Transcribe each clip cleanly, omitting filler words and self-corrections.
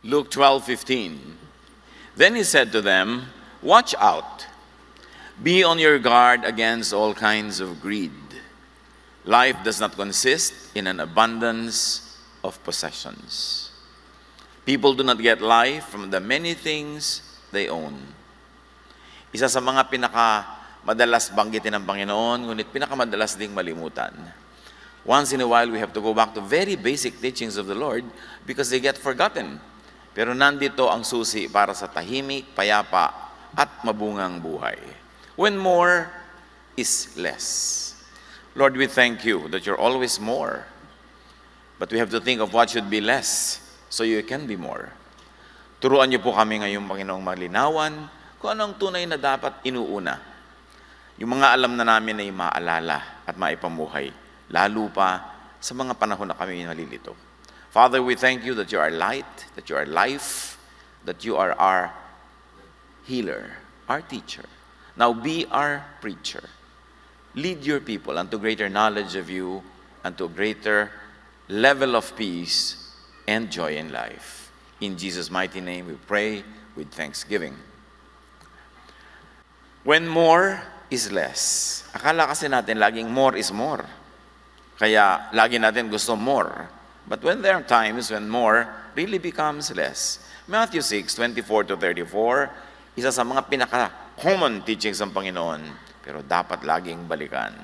Luke 12:15. Then he said to them, "Watch out. Be on your guard against all kinds of greed. Life does not consist in an abundance of possessions." People do not get life from the many things they own. Isa sa mga madalas banggitin ng Panginoon, ngunit pinakamadalas ding malimutan. Once in a while, we have to go back to very basic teachings of the Lord because they get forgotten. Pero nandito ang susi para sa tahimik, payapa, at mabungang buhay. When more is less. Lord, we thank you that you're always more. But we have to think of what should be less so you can be more. Turuan niyo po kami ngayong Panginoong malinawan kung anong tunay na dapat inuuna. Yung mga alam na namin ay maalala at maipamuhay, lalo pa sa mga panahon na kami nalilito. Father, we thank you that you are light, that you are life, that you are our healer, our teacher. Now be our preacher. Lead your people unto greater knowledge of you, unto a greater level of peace and joy in life. In Jesus' mighty name we pray with thanksgiving. When more is less. Akala kasi natin laging more is more. Kaya lagi natin gusto more. But when there are times when more really becomes less. Matthew 6:24-34, isa sa mga pinaka-common teachings ng Panginoon, pero dapat laging balikan.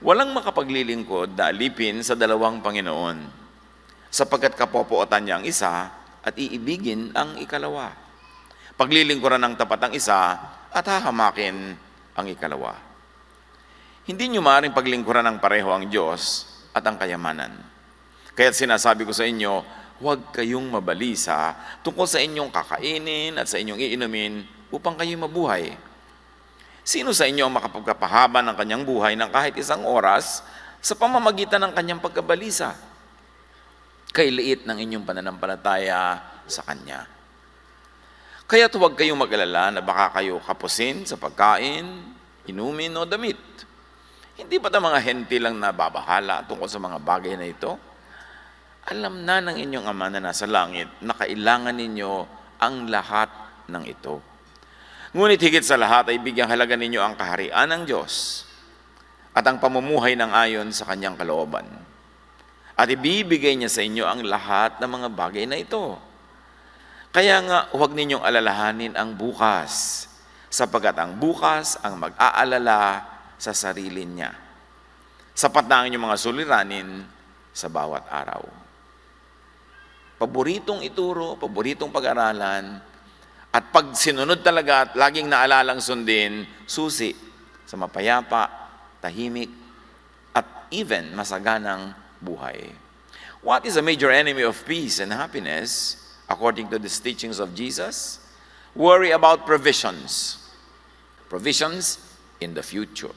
Walang makapaglilingkod na alipin sa dalawang Panginoon, sapagkat kapopuotan niya ang isa at iibigin ang ikalawa. Paglilingkuran ng tapat ang isa at hahamakin ang ikalawa. Hindi niyo maaaring paglingkuran ng pareho ang Diyos at ang kayamanan. Kaya't sinasabi ko sa inyo, huwag kayong mabalisa tungkol sa inyong kakainin at sa inyong iinumin upang kayo mabuhay. Sino sa inyo ang makapagpapahaba ng kanyang buhay ng kahit isang oras sa pamamagitan ng kanyang pagkabalisa? Kay liit ng inyong pananampalataya sa Kanya. Kaya't huwag kayong mag-alala na baka kayo kapusin sa pagkain, inumin o damit. Hindi ba ito mga hentil lang nababahala tungkol sa mga bagay na ito? Alam na ng inyong Ama na nasa langit na kailangan ninyo ang lahat ng ito. Ngunit higit sa lahat ay bigyang halaga ninyo ang kaharian ng Diyos at ang pamumuhay ng ayon sa Kanyang kalooban. At ibibigay niya sa inyo ang lahat ng mga bagay na ito. Kaya nga, huwag ninyong alalahanin ang bukas, sapagkat ang bukas ang mag-aalala sa sarili niya. Sapat na ang inyong mga suliranin sa bawat araw. Paboritong ituro, paboritong pag-aralan, at pag sinunod talaga at laging naalalang sundin, susi sa mapayapa, tahimik, at even masaganang buhay. What is a major enemy of peace and happiness, according to these teachings of Jesus? Worry about provisions. Provisions in the future.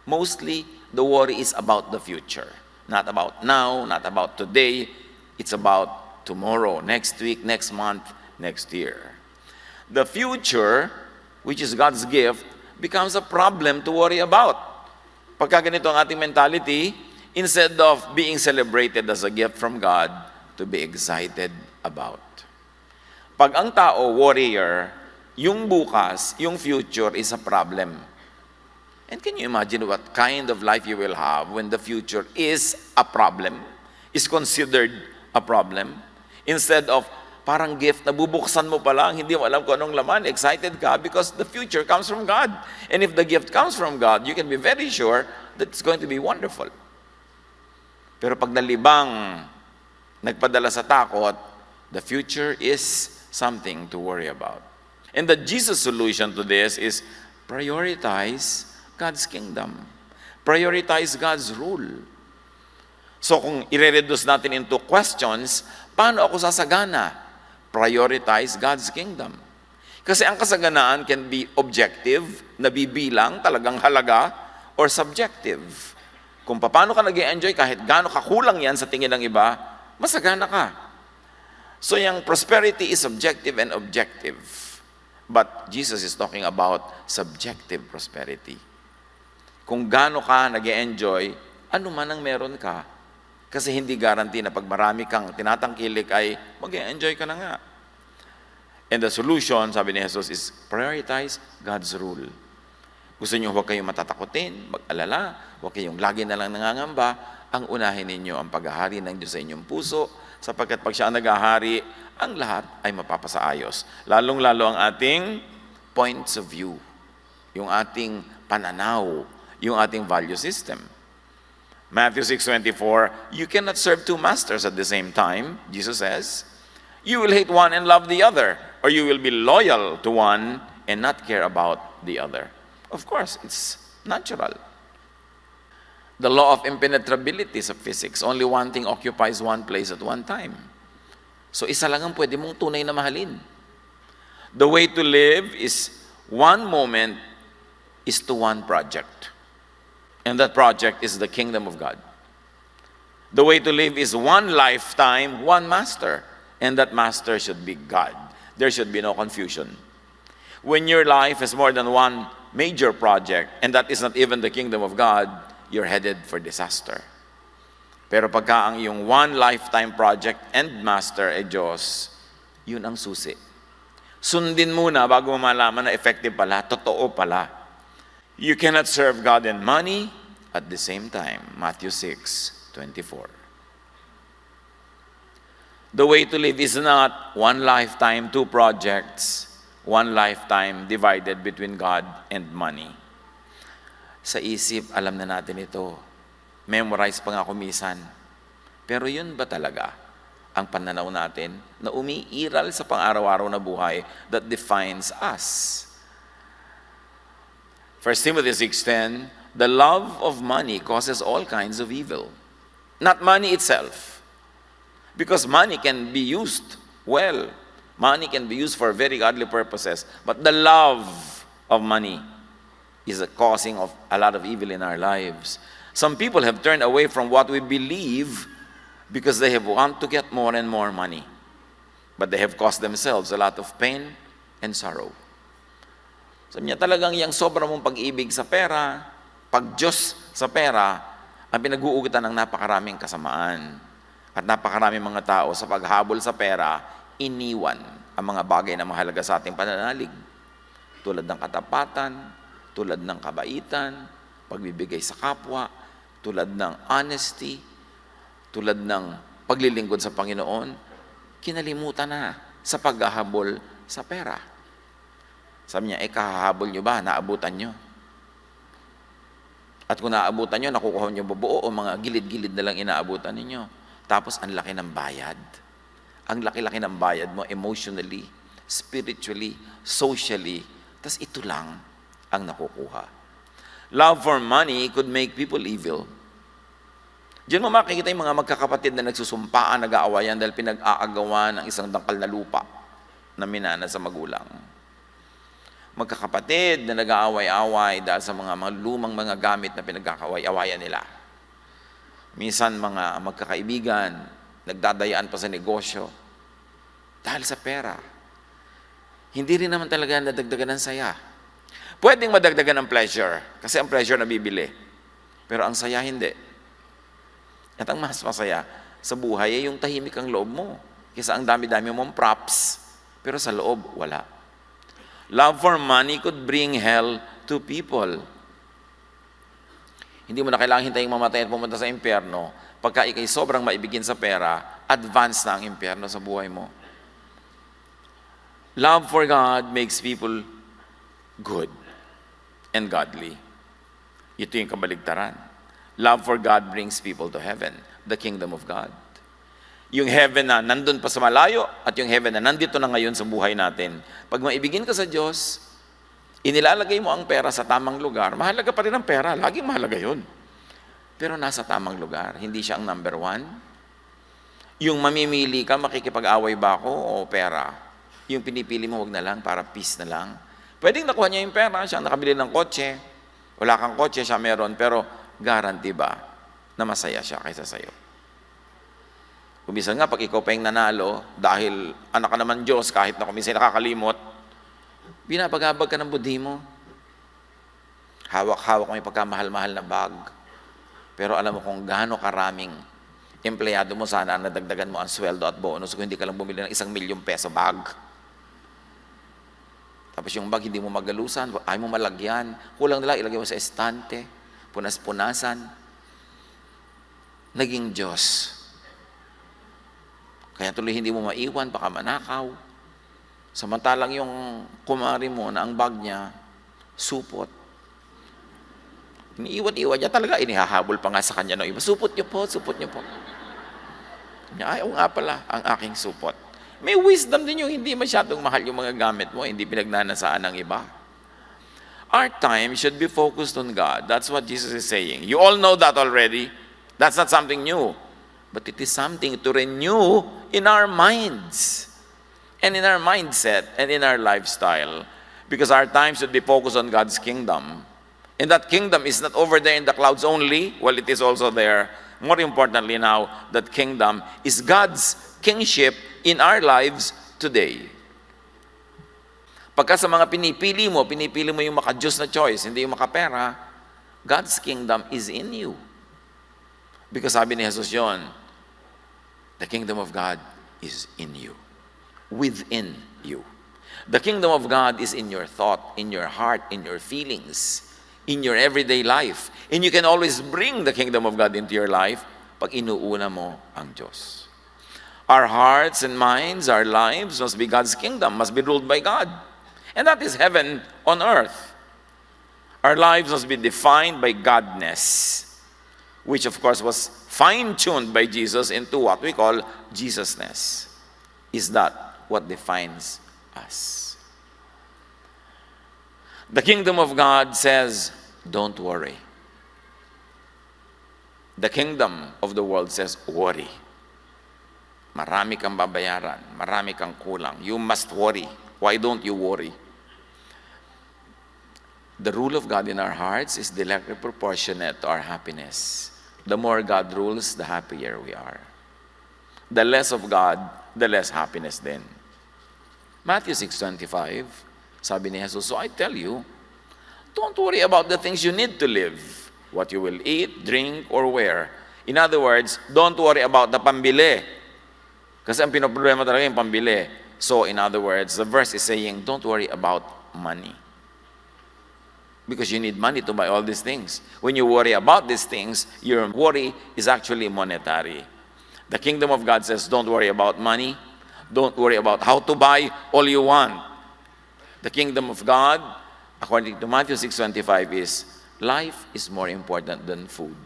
Mostly, the worry is about the future. Not about now, not about today. It's about tomorrow, next week, next month, next year. The future, which is God's gift, becomes a problem to worry about. Pagka ganito ang ating mentality, instead of being celebrated as a gift from God, to be excited about. Pag ang tao, warrior, yung bukas, yung future is a problem. And can you imagine what kind of life you will have when the future is a problem, is considered a problem? Instead of parang gift na bubuksan mo pa lang, hindi mo alam kung anong laman, excited ka because the future comes from God. And if the gift comes from God, you can be very sure that it's going to be wonderful. Pero pag nalibang, nagpadala sa takot, the future is something to worry about. And the Jesus solution to this is prioritize God's kingdom. Prioritize God's rule. So kung i-reduce natin into questions, paano ako sasagana? Prioritize God's kingdom. Kasi ang kasaganaan can be objective, nabibilang, talagang halaga, or subjective. Kung paano ka nag-enjoy kahit gaano kakulang yan sa tingin ng iba, masagana ka. So yung prosperity is subjective and objective. But Jesus is talking about subjective prosperity. Kung gaano ka nag-enjoy, ano man ang meron ka. Kasi hindi guarantee na pag marami kang tinatangkilik ay mag-enjoy ka na nga. And the solution, sabi ni Jesus, is prioritize God's rule. Gusto niyo huwag kayong matatakotin, mag-alala, huwag kayong lagi na lang nangangamba, ang unahin ninyo ang paghahari ng Diyos sa inyong puso, sapagkat pag siya ang naghahari, ang lahat ay mapapasaayos. Lalong-lalo ang ating points of view, yung ating pananaw, yung ating value system. Matthew 6:24, you cannot serve two masters at the same time, Jesus says. You will hate one and love the other, or you will be loyal to one and not care about the other. Of course, it's natural. The law of impenetrability sa physics, only one thing occupies one place at one time. So isa lang ang pwede mong tunay na mahalin. The way to live is one moment is to one project. And that project is the kingdom of God. The way to live is one lifetime, one master. And that master should be God. There should be no confusion. When your life is more than one major project, and that is not even the kingdom of God, you're headed for disaster. Pero pagka ang yung one lifetime project and master ay Diyos, yun ang susi. Sundin muna bago mo malaman na effective pala, totoo pala. You cannot serve God and money at the same time. Matthew 6:24. The way to live is not one lifetime, two projects, one lifetime divided between God and money. Sa isip, alam na natin ito. Memorize pa nga kumisan. Pero yun ba talaga ang pananaw natin na umiiral sa pang-araw-araw na buhay that defines us? 1 Timothy 6:10, the love of money causes all kinds of evil. Not money itself. Because money can be used well. Money can be used for very godly purposes. But the love of money is the causing of a lot of evil in our lives. Some people have turned away from what we believe because they have want to get more and more money. But they have caused themselves a lot of pain and sorrow. Sabi niya, talagang yung sobra mong pag-ibig sa pera, pag-Diyos sa pera, ang pinag-uugutan ng napakaraming kasamaan. At napakaraming mga tao sa paghabol sa pera, iniwan ang mga bagay na mahalaga sa ating pananalig. Tulad ng katapatan, tulad ng kabaitan, pagbibigay sa kapwa, tulad ng honesty, tulad ng paglilingkod sa Panginoon, kinalimutan na sa paghahabol sa pera. Sabi niya, kahahabol nyo ba? Naabutan nyo? At kung naabutan nyo, nakukuha nyo bubuo o mga gilid-gilid na lang inaabutan ninyo. Tapos ang laki ng bayad. Ang laki-laki ng bayad mo emotionally, spiritually, socially. Tapos ito lang ang nakukuha. Love for money could make people evil. Diyan mo makikita yung mga magkakapatid na nagsusumpaan, nag-aawayan dahil pinag-aagawan ng isang dangkal na lupa na minana sa magulang. Magkakapatid na nag-aaway-away dahil sa mga lumang mga gamit na pinagkakaway-awayan nila. Minsan mga magkakaibigan, nagdadayaan pa sa negosyo dahil sa pera. Hindi rin naman talaga nadagdagan ng saya. Pwedeng madagdagan ng pleasure kasi ang pleasure nabibili. Pero ang saya hindi. At ang mas masaya sa buhay ay yung tahimik ang loob mo kaysa ang dami-dami mong props pero sa loob wala. Love for money could bring hell to people. Hindi mo na kailangang hintayin mamatay at pumunta sa impyerno. Pagka ikay sobrang maibigin sa pera, advance na ang impyerno sa buhay mo. Love for God makes people good and godly. Ito yung kabaligtaran. Love for God brings people to heaven, the kingdom of God. Yung heaven na nandun pa sa malayo at yung heaven na nandito na ngayon sa buhay natin. Pag maibigin ka sa Diyos, inilalagay mo ang pera sa tamang lugar, mahalaga pa rin ang pera, laging mahalaga yun. Pero nasa tamang lugar, hindi siya ang number one. Yung mamimili ka, makikipag-away ba ako o pera? Yung pinipili mo, wag na lang, para peace na lang. Pwedeng nakuha niya yung pera, siya nakabili ng kotse. Wala kang kotse, siya meron, pero guarantee ba na masaya siya kaysa sa'yo? Kumisan nga, pag ikaw pa yung nanalo, dahil anak ka naman Diyos, kahit na kumisan nakakalimot, binabagabag ka ng budhi mo. Hawak-hawak mo yung pagkamahal-mahal na bag. Pero alam mo kung gaano karaming empleyado mo sana nadagdagan mo ang sweldo at bonus kung hindi ka lang bumili ng 1 milyong peso bag. Tapos yung bag, hindi mo magalusan, ayaw mo malagyan. Kulang nila, ilagay mo sa estante, punas-punasan. Naging Diyos. Kaya tuloy hindi mo maiwan, baka manakaw. Samantalang yung kumari mo na ang bag niya, supot. Iniiwan-iwan niya talaga, inihahabol pa nga sa kanya ng iba. Supot niyo po, supot niyo po. Ayaw nga pala ang aking supot. May wisdom din yung hindi masyadong mahal yung mga gamit mo, hindi pinagnanasaan ng iba. Our time should be focused on God. That's what Jesus is saying. You all know that already. That's not something new. But it is something to renew in our minds and in our mindset and in our lifestyle. Because our time should be focused on God's kingdom. And that kingdom is not over there in the clouds only. Well, it is also there. More importantly now, that kingdom is God's kingship in our lives today. Pagka sa mga pinipili mo yung maka-Diyos na choice, hindi yung makapera, God's kingdom is in you. Because sabi ni Jesus yun, the kingdom of God is in you. Within you. The kingdom of God is in your thought, in your heart, in your feelings, in your everyday life. And you can always bring the kingdom of God into your life pag inuuna mo ang Diyos. Our hearts and minds, our lives must be God's kingdom, must be ruled by God. And that is heaven on earth. Our lives must be defined by Godness, which of course was fine-tuned by Jesus into what we call Jesusness. Is that what defines us? The kingdom of God says, don't worry. The kingdom of the world says, worry. Marami kang babayaran, marami kang kulang. You must worry. Why don't you worry? The rule of God in our hearts is directly proportionate to our happiness. The more God rules, the happier we are. The less of God, the less happiness then. Matthew 6:25, sabi ni Jesus, so I tell you, don't worry about the things you need to live, what you will eat, drink, or wear. In other words, don't worry about the pambili. Kasi ang pinoproblema talaga yung pambili. So, in other words, the verse is saying, don't worry about money. Because you need money to buy all these things. When you worry about these things, your worry is actually monetary. The kingdom of God says, don't worry about money. Don't worry about how to buy all you want. The kingdom of God, according to Matthew 6:25, is life is more important than food.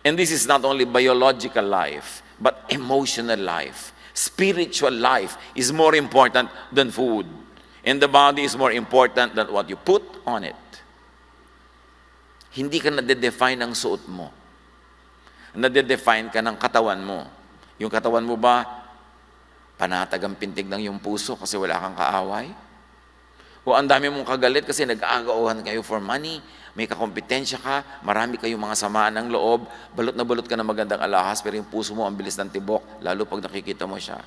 And this is not only biological life, but emotional life. Spiritual life is more important than food. And the body is more important than what you put on it. Hindi ka nade-define ng suot mo. Nade-define ka ng katawan mo. Yung katawan mo ba, panatag ang pintig ng iyong puso kasi wala kang kaaway? O ang dami mong kagalit kasi nag-aagawan kayo for money, may kakompetensya ka, marami kayong mga samaan ng loob, balot na balot ka ng magandang alahas, pero yung puso mo ang bilis ng tibok, lalo pag nakikita mo siya.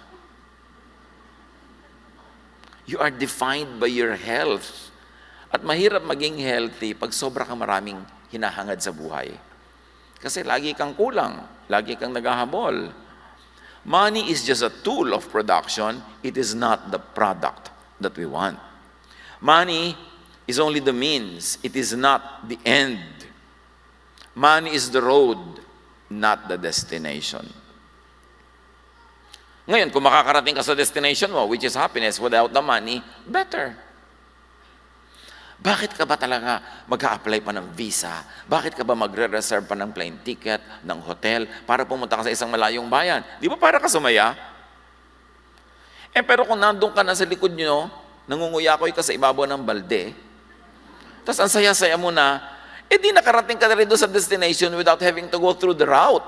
You are defined by your health. At mahirap maging healthy pag sobra kang maraming hinahangad sa buhay. Kasi lagi kang kulang, lagi kang naghahabol. Money is just a tool of production, it is not the product that we want. Money is only the means. It is not the end. Money is the road, not the destination. Ngayon, kung makakarating ka sa destination mo, which is happiness, without the money, better. Bakit ka ba talaga mag-a-apply pa ng visa? Bakit ka ba magre-reserve pa ng plane ticket, ng hotel, para pumunta ka sa isang malayong bayan? Di ba para ka sumaya? Pero kung nandun ka na sa likod nyo, nangunguyakoy ka sa ibabaw ng balde, tapos ang saya-saya mo na, di nakarating ka na rin doon sa destination without having to go through the route,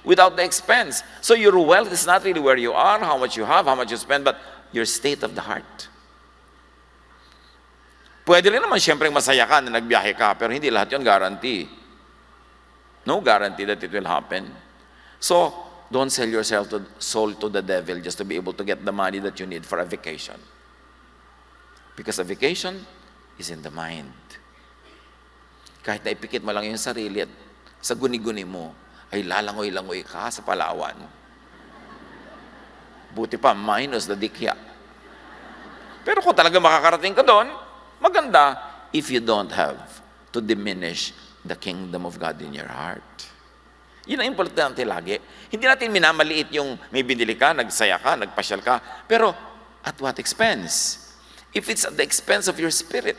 without the expense. So your wealth is not really where you are, how much you have, how much you spend, but your state of the heart. Pwede rin naman siyempre masaya ka na nagbiyahe ka, pero hindi lahat yun guarantee. No guarantee that it will happen. So, don't sell your soul to the devil just to be able to get the money that you need for a vacation. Because a vacation is in the mind. Kahit na ipikit mo lang yung sarili at sa guni-guni mo, ay lalangoy-langoy ka sa Palawan. Buti pa, minus the dikya. Pero kung talaga makakarating ka doon, maganda if you don't have to diminish the kingdom of God in your heart. Yun ang importante lagi. Hindi natin minamaliit yung may binili ka, nagsaya ka, nagpasyal ka. Pero at what expense? If it's at the expense of your spirit,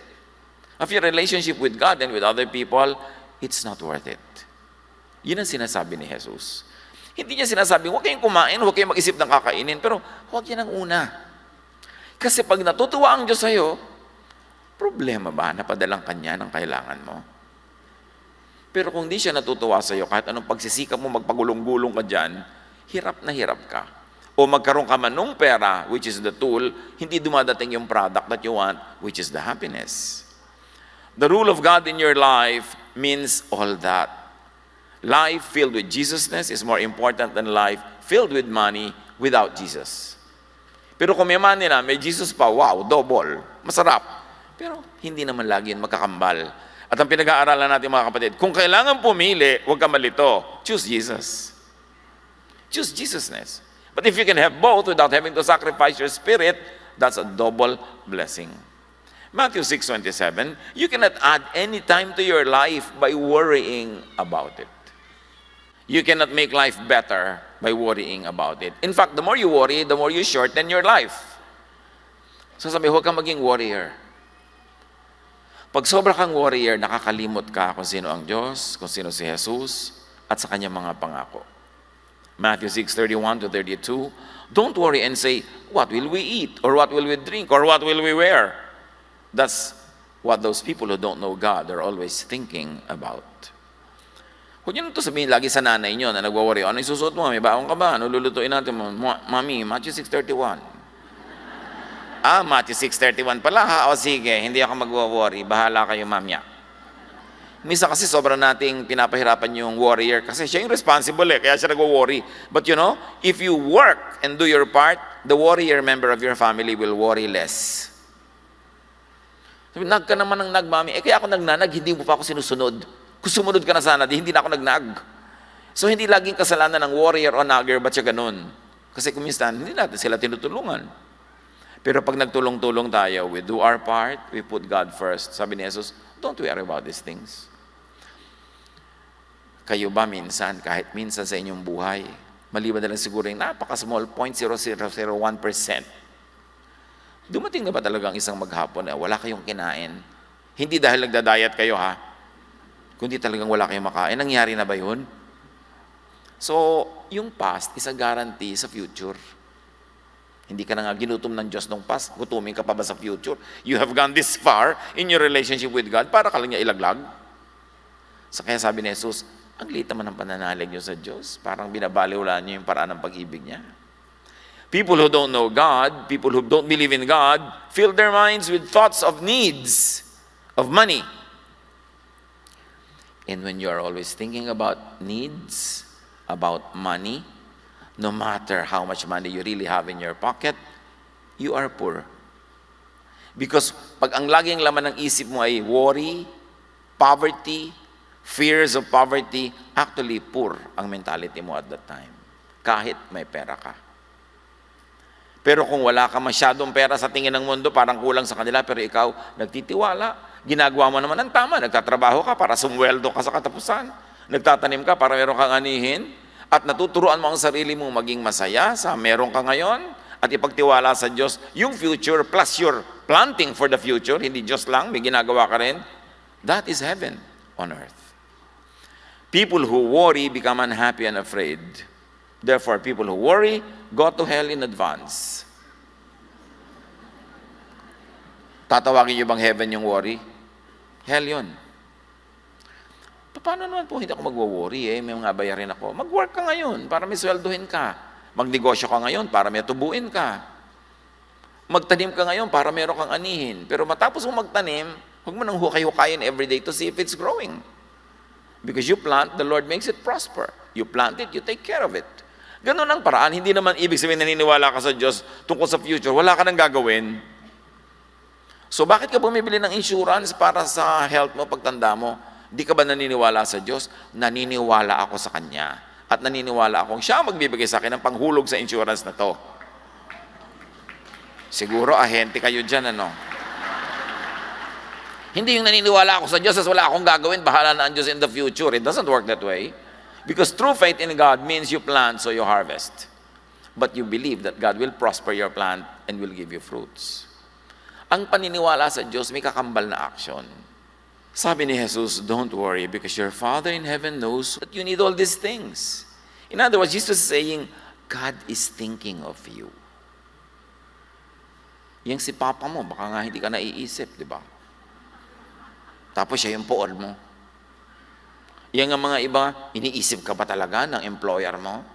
of your relationship with God and with other people, it's not worth it. Yun ang sinasabi ni Jesus. Hindi niya sinasabi, huwag kayong kumain, huwag kayong mag-isip ng kakainin, pero huwag yan ang una. Kasi pag natutuwa ang Diyos sa'yo, problema ba na padalang Kanya ng kailangan mo? Pero kung di siya natutuwa sa'yo, kahit anong pagsisikap mo, magpagulong-gulong ka dyan, hirap na hirap ka. O magkaroon ka man ng pera, which is the tool, hindi dumadating yung product that you want, which is the happiness. The rule of God in your life means all that. Life filled with Jesusness is more important than life filled with money without Jesus. Pero kung may money na, may Jesus pa, wow, double, masarap. Pero hindi naman lagi yun magkakambal. At ang pinag-aaralan natin mga kapatid, kung kailangan pumili, huwag ka malito. Choose Jesus. Choose Jesusness. But if you can have both without having to sacrifice your spirit, that's a double blessing. Matthew 6:27, you cannot add any time to your life by worrying about it. You cannot make life better by worrying about it. In fact, the more you worry, the more you shorten your life. So sabi, huwag kang maging warrior. Pag sobra kang warrior, nakakalimot ka kung sino ang Diyos, kung sino si Jesus, at sa kanyang mga pangako. Matthew 6:31-32, don't worry and say, what will we eat? Or what will we drink? Or what will we wear? That's what those people who don't know God are always thinking about. Huwag nyo nito sabihin lagi sa nanay nyo na nagwaworry, ano isusuot mo? May baon ka ba? Ano lulutuin natin mo? Mami, Matthew 6:31. Matthew 6:31 pala ha? O sige, hindi ako magwaworry. Bahala kayo, mamya. Misa kasi sobrang nating pinapahirapan yung warrior kasi siya yung responsible kaya siya nagwa-worry. But you know, if you work and do your part, the warrior member of your family will worry less. Sabi, nag ka naman ng nagmami. Kaya ako nagnanag, hindi mo pa ako sinusunod. Kung sumunod ka na sana, hindi na ako nagnag. So hindi laging kasalanan ng warrior o nagger, ba't siya ganun? Kasi kuminsan, hindi natin sila tinutulungan. Pero pag nagtulong-tulong tayo, we do our part, we put God first. Sabi ni Jesus, don't worry about these things. Kayo ba minsan, kahit minsan sa inyong buhay, maliban na lang siguro yung napaka-small, 0.0001%, dumating na ba talagang isang maghapon na wala kayong kinain? Hindi dahil nagda-diet kayo ha, kundi talagang wala kayong makain. Nangyari na ba yun? So, yung past is a guarantee sa future. Hindi ka na nga ginutom ng Diyos nung past, gutumin ka pa ba sa future? You have gone this far in your relationship with God, para ka lang niya ilaglag. So, kaya sabi ni Jesus, ang liit naman ng pananalig niyo sa Diyos. Parang binabaliwala niyo yung paraan ng pag-ibig niya. People who don't know God, people who don't believe in God, fill their minds with thoughts of needs, of money. And when you are always thinking about needs, about money, no matter how much money you really have in your pocket, you are poor. Because pag ang laging laman ng isip mo ay worry, poverty, fears of poverty, actually poor ang mentality mo at that time. Kahit may pera ka. Pero kung wala ka masyadong pera sa tingin ng mundo, parang kulang sa kanila, pero ikaw nagtitiwala, ginagawa mo naman ang tama, nagtatrabaho ka para sumweldo ka sa katapusan, nagtatanim ka para meron kang anihin, at natuturuan mo ang sarili mong maging masaya sa meron ka ngayon, at ipagtiwala sa Diyos yung future plus your planting for the future, hindi Diyos lang, may ginagawa ka rin, that is heaven on earth. People who worry become unhappy and afraid. Therefore, people who worry go to hell in advance. Tatawagin niyo bang heaven yung worry? Hell yun. Paano naman po hindi ako magwo-worry may mga bayarin ako. Mag-work ka ngayon para may sweldohin ka. Magnegosyo ka ngayon para may tubuin ka. Magtanim ka ngayon para meron kang anihin. Pero matapos mo magtanim, huwag mo nang hukay-hukayin everyday to see if it's growing. Because you plant, the Lord makes it prosper. You plant it, you take care of it. Ganun ang paraan. Hindi naman ibig sabihin naniniwala ka sa Diyos tungkol sa future. Wala ka nang gagawin. So bakit ka bumibili ng insurance para sa health mo, pagtanda mo? Di ka ba naniniwala sa Diyos? Naniniwala ako sa Kanya. At naniniwala akong siya magbibigay sa akin ng panghulog sa insurance na to. Siguro, ahente kayo dyan, ano? Hindi yung naniniwala ako sa Diyos, as wala akong gagawin, bahala na ang Diyos in the future. It doesn't work that way. Because true faith in God means you plant so you harvest. But you believe that God will prosper your plant and will give you fruits. Ang paniniwala sa Diyos may kakambal na action. Sabi ni Jesus, don't worry because your Father in heaven knows that you need all these things. In other words, Jesus is saying, God is thinking of you. Yang si Papa mo, baka nga hindi ka naiisip, di ba? Tapos siya yung poor mo. Yang ang mga iba, iniisip ka ba talaga ng employer mo?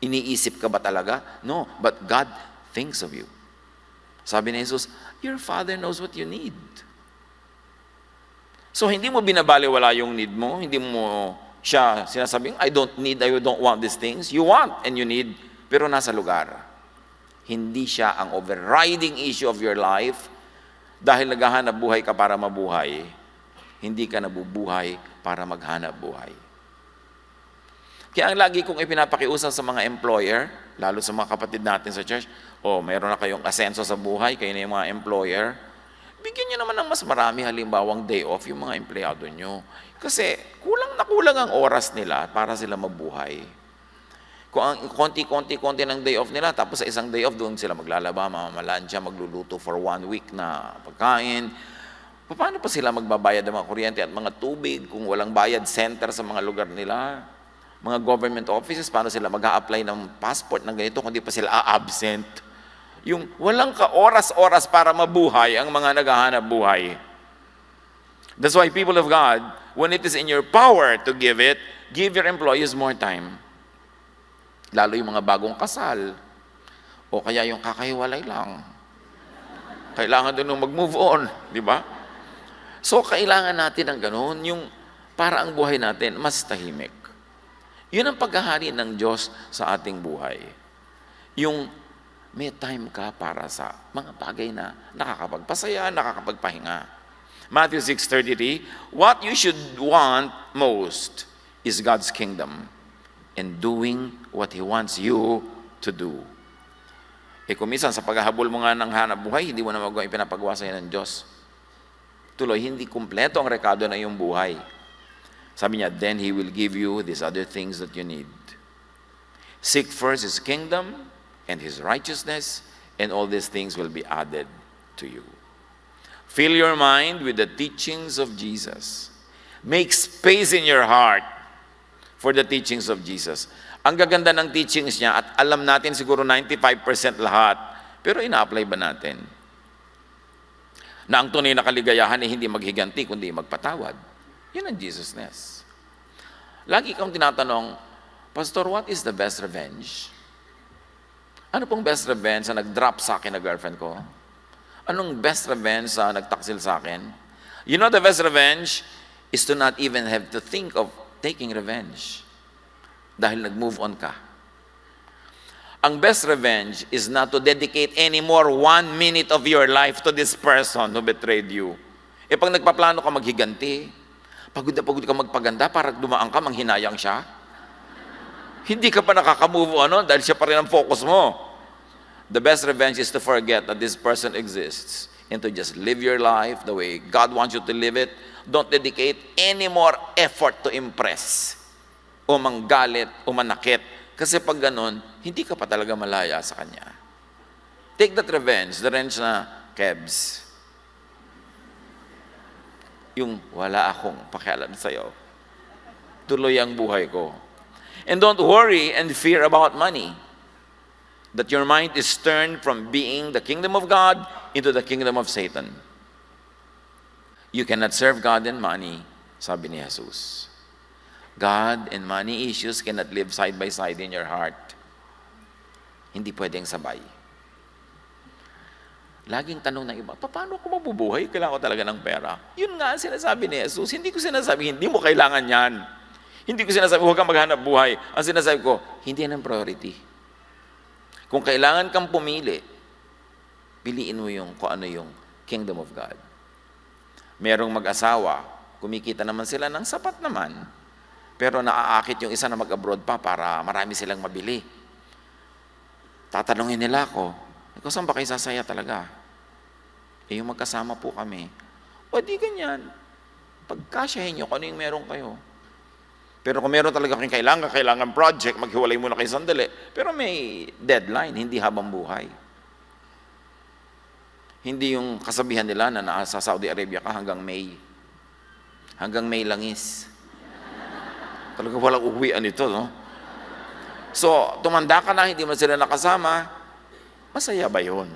Iniisip ka ba talaga? No, but God thinks of you. Sabi ni Jesus, your Father knows what you need. So, hindi mo binabaliwala yung need mo. Hindi mo siya sinasabing, I don't want these things. You want and you need, pero nasa lugar. Hindi siya ang overriding issue of your life dahil naghahanap buhay ka para mabuhay. Hindi ka nabubuhay para maghanap buhay. Kaya ang lagi kong ipinapakiusap sa mga employer, lalo sa mga kapatid natin sa church, mayroon na kayong asenso sa buhay, kayo na yung mga employer, bigyan nyo naman ng mas marami halimbawang day off yung mga empleyado nyo. Kasi kulang na kulang ang oras nila para sila mabuhay. Kung ang konti ng day off nila, tapos sa isang day off doon sila maglalaba, mamamalansya, magluluto for 1 week na pagkain, paano pa sila magbabayad ng mga kuryente at mga tubig kung walang bayad center sa mga lugar nila? Mga government offices, paano sila mag-a-apply ng passport ng ganito kung di pa sila absent? Yung walang ka-oras-oras para mabuhay ang mga naghahanap buhay. That's why, people of God, when it is in your power to give it, give your employees more time. Lalo yung mga bagong kasal. O kaya yung kakahiwalay lang. Kailangan doon mag-move on. Di ba? So, kailangan natin ng ganun, yung para ang buhay natin mas tahimik. Yun ang paghahari ng Diyos sa ating buhay. Yung may time ka para sa mga bagay na nakakapagpasaya, nakakapagpahinga. Matthew 6:33, what you should want most is God's kingdom and doing what He wants you to do. Kung minsan sa paghahabol mo nga ng hanap buhay, hindi mo na magawa ipinapagawa sa'yo ng Diyos. Tuloy, hindi kumpleto ang rekado na iyong buhay. Sabi niya, then He will give you these other things that you need. Seek first His kingdom and His righteousness, and all these things will be added to you. Fill your mind with the teachings of Jesus. Make space in your heart for the teachings of Jesus. Ang gaganda ng teachings niya, at alam natin siguro 95% lahat, pero ina-apply ba natin? Na ang tunay na kaligayahan ay hindi maghiganti, kundi magpatawad. Yun ang Jesusness. Lagi kang tinatanong, Pastor, what is the best revenge? Ano pong best revenge sa nag-drop sa akin na girlfriend ko? Anong best revenge sa nagtaksil sa akin? You know, the best revenge is to not even have to think of taking revenge. Dahil nag-move on ka. Ang best revenge is not to dedicate any more 1 minute of your life to this person who betrayed you. Pag nagpaplano ka maghiganti, pagod na pagod ka magpaganda para dumaan ka, manghinayang siya. Hindi ka pa nakaka-move on dahil siya pa rin ang focus mo. The best revenge is to forget that this person exists and to just live your life the way God wants you to live it. Don't dedicate any more effort to impress o manggalit o manakit. Kasi pag ganun, hindi ka pa talaga malaya sa Kanya. Take that revenge, the revenge na Kebs. Yung wala akong pakialam sa'yo. Tuloy ang buhay ko. And don't worry and fear about money. That your mind is turned from being the kingdom of God into the kingdom of Satan. You cannot serve God and money, sabi ni Jesus. God and money issues cannot live side by side in your heart. Hindi pwedeng sabay. Laging tanong ng iba, paano ako mabubuhay? Kailangan ko talaga ng pera. Yun nga ang sinasabi ni Jesus. Hindi ko sinasabi, hindi mo kailangan yan. Hindi ko sinasabi, huwag kang maghanap buhay. Ang sinasabi ko, hindi yan ang priority. Kung kailangan kang pumili, piliin mo yung kung ano yung kingdom of God. Merong mag-asawa, kumikita naman sila ng sapat naman, pero naaakit yung isa na mag-abroad pa para marami silang mabili. Tatanungin nila ako, Ikaw, saan ba kayo sasaya talaga? Eh, yung magkasama po kami. O di ganyan. Pagkasyahin nyo kung ano yung meron kayo. Pero kung meron talaga kayong kailangan project, maghiwalay muna kayo sandali. Pero may deadline, hindi habang buhay. Hindi yung kasabihan nila na nasa Saudi Arabia ka hanggang May. Hanggang May langis. Talaga walang uwian ito, no? So, tumanda ka na, hindi mo sila nakasama, masaya ba yun?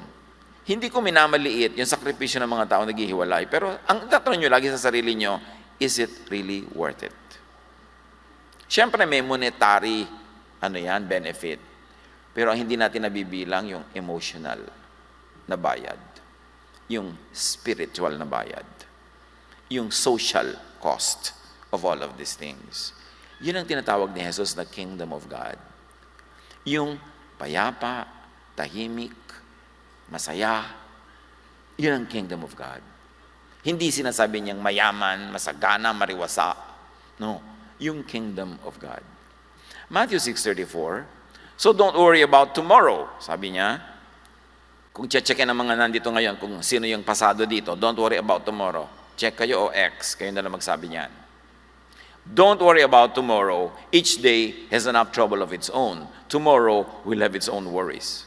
Hindi ko minamaliit yung sakripisyo ng mga tao naghihiwalay. Pero ang tatanong nyo lagi sa sarili nyo, is it really worth it? Siyempre may monetary benefit. Pero ang hindi natin nabibilang yung emotional na bayad. Yung spiritual na bayad. Yung social cost of all of these things. Yun ang tinatawag ni Jesus na Kingdom of God. Yung payapa, tahimik, masaya, yun ang Kingdom of God. Hindi sinasabi niyang mayaman, masagana, mariwasa. No, yung Kingdom of God. Matthew 6:34, so don't worry about tomorrow, sabi niya. Kung check-checkin ang mga nandito ngayon, kung sino yung pasado dito, don't worry about tomorrow. Check kayo o X, kayo na lang magsabi niyan. Don't worry about tomorrow. Each day has enough trouble of its own. Tomorrow will have its own worries.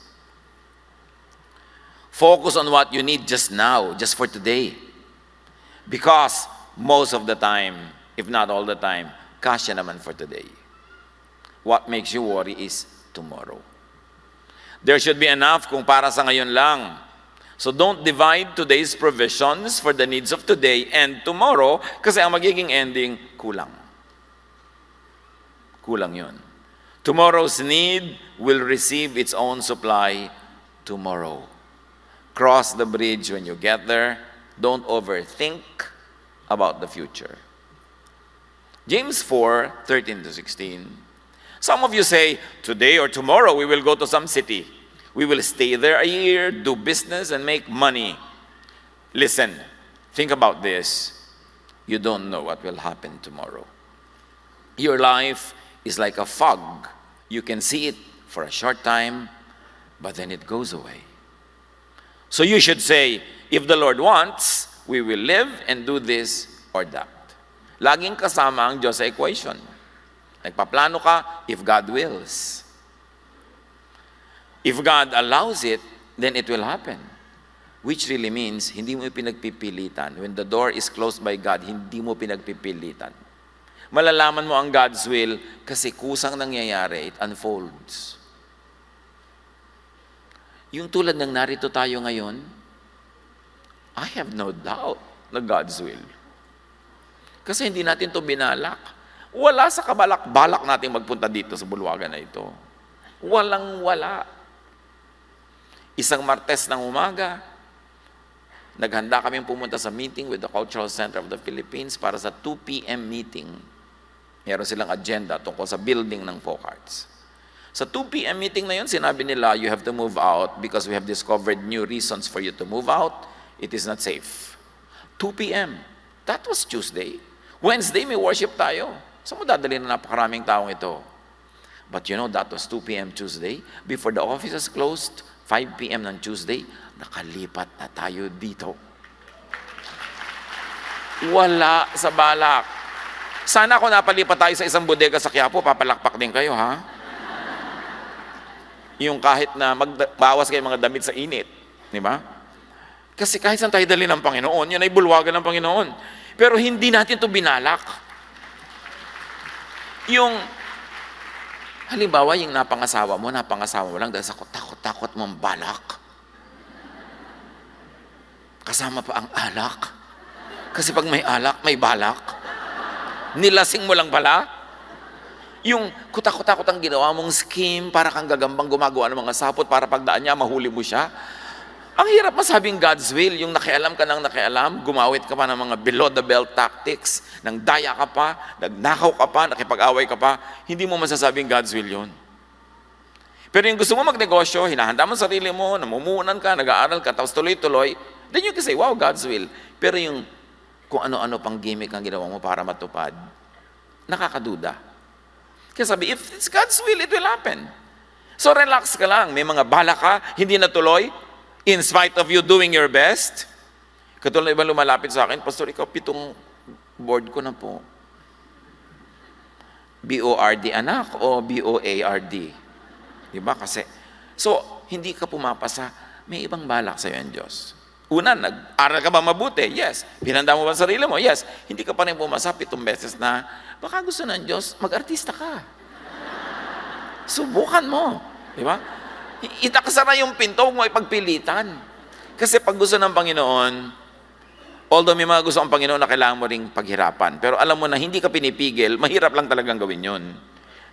Focus on what you need just now, just for today. Because most of the time, if not all the time, kasya naman for today. What makes you worry is tomorrow. There should be enough kung para sa ngayon lang. So don't divide today's provisions for the needs of today and tomorrow kasi ang magiging ending, kulang. Kulang yun. Tomorrow's need will receive its own supply tomorrow. Cross the bridge when you get there. Don't overthink about the future. James 4:13-16. Some of you say, today or tomorrow we will go to some city. We will stay there a year, do business, and make money. Listen, think about this. You don't know what will happen tomorrow. Your life is like a fog. You can see it for a short time, but then it goes away. So you should say, if the Lord wants, we will live and do this or that. Laging kasama ang Diyos sa equation. Nagpaplano ka, if God wills. If God allows it, then it will happen. Which really means, hindi mo pinagpipilitan. When the door is closed by God, hindi mo pinagpipilitan. Malalaman mo ang God's will kasi kusang nangyayari, it unfolds. Yung tulad ng narito tayo ngayon, I have no doubt na God's will. Kasi hindi natin to binalak. Wala sa kabalak-balak natin magpunta dito sa bulwagan na ito. Walang-wala. Isang Martes ng umaga, naghanda kaming pumunta sa meeting with the Cultural Center of the Philippines para sa 2 p.m. meeting. Meron silang agenda tungkol sa building ng folk arts. Sa 2 p.m. meeting na yun, sinabi nila, you have to move out because we have discovered new reasons for you to move out. It is not safe. 2 p.m. That was Tuesday. Wednesday, may worship tayo. Saan mo dadali na napakaraming taong ito? But you know, that was 2 p.m. Tuesday. Before the offices closed, 5 p.m. ng Tuesday, nakalipat na tayo dito. Wala sa balak. Sana kung napalipat tayo sa isang bodega sa Quiapo, papalakpak din kayo, ha? Yung kahit na magbawas kayo mga damit sa init. Di ba? Kasi kahit saan tayo dali ng Panginoon, yun ay bulwagan ng Panginoon. Pero hindi natin ito binalak. Yung, halimbawa, yung napangasawa mo lang dahil sa takot-takot mong balak. Kasama pa ang alak. Kasi pag may alak, may balak. Nilasing mo lang pala. Yung kutakot-takot ang ginawa mong scheme para kang gagambang gumagawa ng mga sapot para pagdaan niya, mahuli mo siya. Ang hirap masabing God's will, yung nakialam ka ng nakialam, gumawit ka pa ng mga below-the-belt tactics, nang daya ka pa, nagnakaw ka pa, nakipag-away ka pa, hindi mo masasabing God's will yun. Pero yung gusto mo magnegosyo, hinahanda mo sarili mo, namumunan ka, nag-aaral ka, tapos tuloy-tuloy, then you can say, wow, God's will. Pero yung kung ano-ano pang gimmick ang ginawa mo para matupad, nakakaduda. Kaya sabi, if it's God's will, it will happen. So relax ka lang. May mga bala ka, hindi natuloy, in spite of you doing your best. Katulad ng ibang lumalapit sa akin, Pastor, ikaw 7 board ko na po. B-O-R-D anak o B-O-A-R-D? Diba? Kasi, so, hindi ka pumapasa, may ibang balak sa iyo ang Diyos. Una, nag-aral ka ba mabuti? Yes. Pinanda mo ba ang sarili mo? Yes. Hindi ka pa rin pumasa 7 beses na, baka gusto ng Diyos, mag-artista ka. Subukan mo. Di ba? Itakasara yung pinto, huwag mo ipagpilitan. Kasi pag gusto ng Panginoon, although may mga gusto ang Panginoon na kailangan mo ring paghirapan, pero alam mo na hindi ka pinipigil, mahirap lang talagang gawin yun.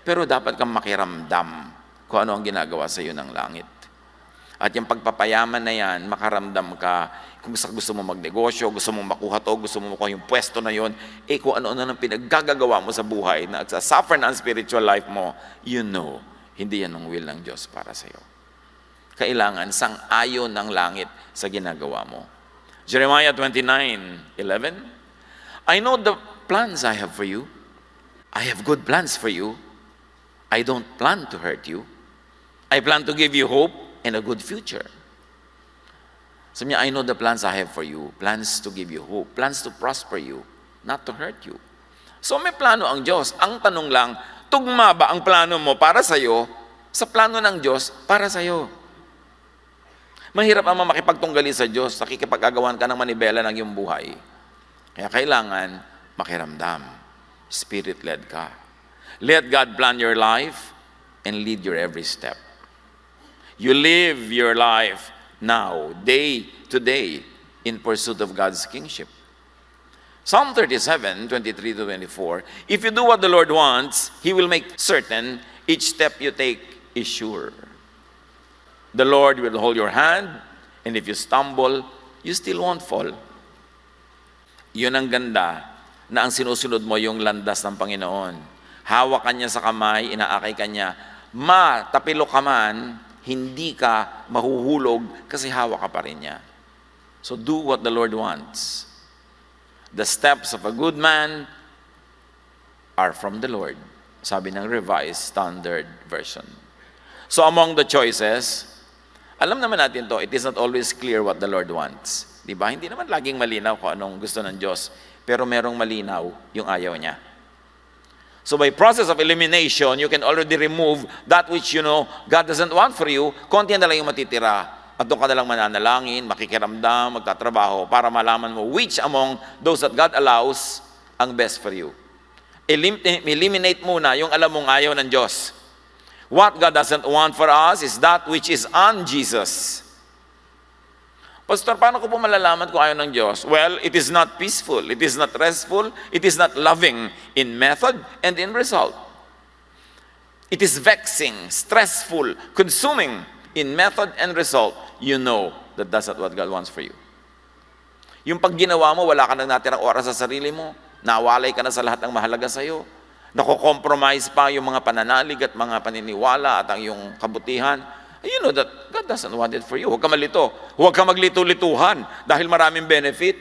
Pero dapat kang makiramdam kung ano ang ginagawa sa iyo ng langit. At yung pagpapayaman na yan, makaramdam ka kung gusto mo magnegosyo, gusto mo makuha to, gusto mo makuha yung pwesto na yun, kung ano-ano nang pinaggagawa mo sa buhay na nagsasuffer na ang spiritual life mo, you know, hindi yan ang will ng Diyos para sa iyo. Kailangan sang-ayon ng langit sa ginagawa mo. Jeremiah 29:11, I know the plans I have for you. I have good plans for you. I don't plan to hurt you. I plan to give you hope and a good future. Sabi niya, I know the plans I have for you. Plans to give you hope. Plans to prosper you, not to hurt you. So may plano ang Diyos. Ang tanong lang, tugma ba ang plano mo para sa'yo sa plano ng Diyos para sa'yo? Mahirap naman makipagtunggali sa Diyos, nakikipag-agawan ka ng manibela ng iyong buhay. Kaya kailangan makiramdam. Spirit-led ka. Let God plan your life and lead your every step. You live your life now, day to day, in pursuit of God's kingship. Psalm 37:23-24, if you do what the Lord wants, He will make certain each step you take is sure. The Lord will hold your hand, and if you stumble, you still won't fall. Yun ang ganda, na ang sinusunod mo yung landas ng Panginoon. Hawak ka niya sa kamay, inaakay ka niya, matapilo ka man, hindi ka mahuhulog kasi hawak ka pa rin niya. So do what the Lord wants. The steps of a good man are from the Lord. Sabi ng Revised Standard Version. So among the choices, alam naman natin to, it is not always clear what the Lord wants. Diba? Hindi naman laging malinaw kung anong gusto ng Diyos. Pero merong malinaw yung ayaw niya. So by process of elimination, you can already remove that which you know God doesn't want for you. Konti na lang yung matitira. At doon ka na lang mananalangin, makikiramdam, magtatrabaho para malaman mo which among those that God allows ang best for you. Eliminate muna yung alam mong ayaw ng Diyos. What God doesn't want for us is that which is on Jesus. Pastor, paano ko po malalaman kung ayaw ng Diyos? Well, it is not peaceful, it is not restful, it is not loving in method and in result. It is vexing, stressful, consuming in method and result. You know that that's not what God wants for you. Yung pag ginawa mo, wala ka nang natirang oras sa sarili mo, nawalay ka na sa lahat ng mahalaga sa iyo, nako-compromise pa yung mga pananalig at mga paniniwala at ang iyong kabutihan. You know that God doesn't want it for you. Huwag ka malito. Huwag ka maglito-lituhan dahil maraming benefit.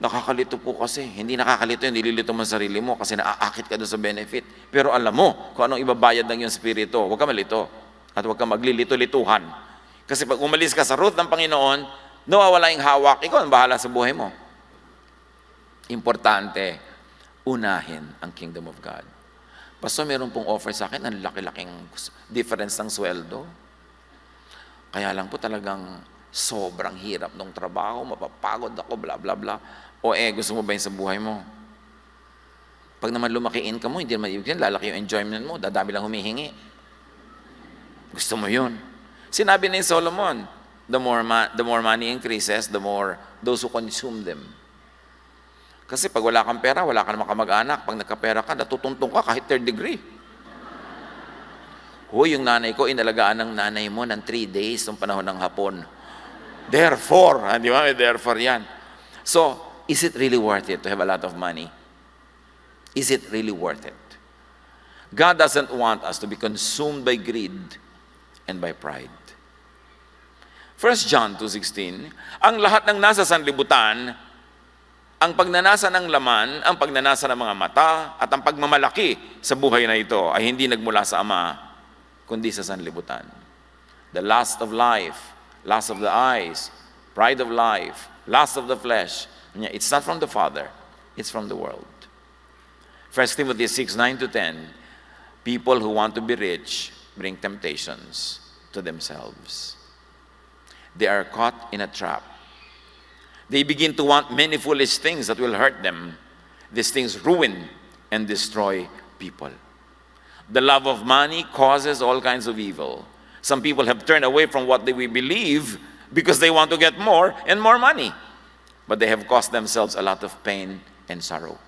Nakakalito po kasi. Hindi nakakalito yung nililito mo sa sarili mo kasi naaakit ka doon sa benefit. Pero alam mo kung anong ibabayad ng iyong spirito. Huwag ka malito. At huwag ka maglilito-lituhan. Kasi pag umalis ka sa root ng Panginoon, nawawala yung hawak. Ikaw ang bahala sa buhay mo. Importante, unahin ang kingdom of God. Pastor, meron pong offer sa akin, ang laki-laking difference ng sweldo. Kaya lang po talagang sobrang hirap ng trabaho, mapapagod ako, bla bla bla. O gusto mo ba yun sa buhay mo? Pag naman lumaki income mo, hindi naman ibig lalaki yung enjoyment mo, dadami lang humihingi. Gusto mo yun. Sinabi ni Solomon, the more money increases, the more those who consume them. Kasi pag wala kang pera, wala ka namang kamag-anak. Pag nagkapera ka, natutuntong ka kahit 3rd degree. Yung nanay ko, inalagaan ng nanay mo ng 3 days nung panahon ng hapon. Therefore, di ba? Therefore yan. So, is it really worth it to have a lot of money? Is it really worth it? God doesn't want us to be consumed by greed and by pride. 1 John 2:16, ang lahat ng nasa sanlibutan ang pagnanasa ng laman, ang pagnanasa ng mga mata, at ang pagmamalaki sa buhay na ito ay hindi nagmula sa Ama, kundi sa sanlibutan. The lust of life, lust of the eyes, pride of life, lust of the flesh. It's not from the Father, it's from the world. 1 Timothy 6:9-10, people who want to be rich bring temptations to themselves. They are caught in a trap. They begin to want many foolish things that will hurt them. These things ruin and destroy people. The love of money causes all kinds of evil. Some people have turned away from what they believe because they want to get more and more money. But they have caused themselves a lot of pain and sorrow.